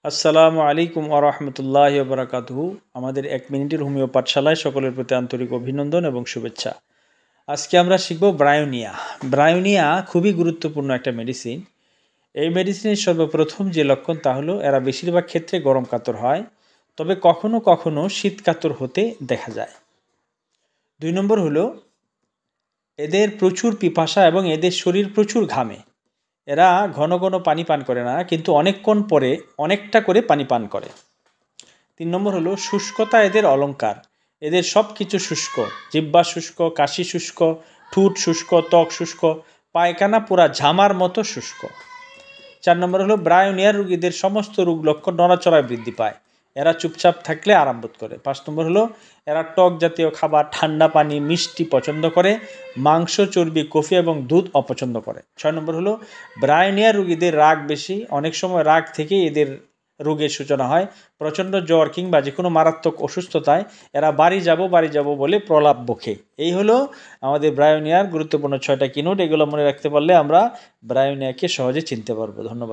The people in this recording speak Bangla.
আসসালামু আলাইকুম ওয়া রাহমাতুল্লাহি ওয়া বারাকাতুহু। আমাদের 1 মিনিটের হোমিও পাঠশালায় সকলের প্রতি আন্তরিক অভিনন্দন এবং শুভেচ্ছা। আজকে আমরা শিখব ব্রায়োনিয়া। ব্রায়োনিয়া খুবই গুরুত্বপূর্ণ একটা মেডিসিন। এই মেডিসিনের সর্বপ্রথম যে লক্ষণ তা হলো এরা বেশিরভাগ ক্ষেত্রে গরম কাতর হয়, তবে কখনো কখনো শীত কাতর হতে দেখা যায়। 2 নম্বর হলো এদের প্রচুর পিপাসা এবং এদের শরীর প্রচুর ঘামে। এরা ঘন ঘন পানি পান করে না, কিন্তু অনেকক্ষণ পরে অনেকটা করে পানি পান করে। 3 নম্বর হলো শুষ্কতা এদের অলঙ্কার। এদের সব কিছু শুষ্ক, জিহ্বা শুষ্ক, কাশি শুষ্ক, ঠোঁট শুষ্ক, ত্বক শুষ্ক, পায়খানা পুরা ঝামার মতো শুষ্ক। 4 নম্বর হলো ব্রায়োনিয়া রোগীদের সমস্ত রোগ লক্ষণ নড়াচড়ায় বৃদ্ধি পায়। এরা চুপচাপ থাকলে আরাম বোধ করে। 5 নম্বর হলো এরা টক জাতীয় খাবার, ঠান্ডা পানি, মিষ্টি পছন্দ করে, মাংস, চর্বি, কফি এবং দুধ অপছন্দ করে। 6 নম্বর হলো ব্রায়োনিয়া রোগীদের রাগ বেশি। অনেক সময় রাগ থেকে এদের রোগের সূচনা হয়। প্রচণ্ড জ্বর কিংবা যে কোনো মারাত্মক অসুস্থতায় এরা বাড়ি যাব বলে প্রলাপ বকে। এই হলো আমাদের ব্রায়োনিয়ার গুরুত্বপূর্ণ 6টা কিনোট। এগুলো মনে রাখতে পারলে আমরা ব্রায়োনিয়াকে সহজে চিনতে পারবো। ধন্যবাদ।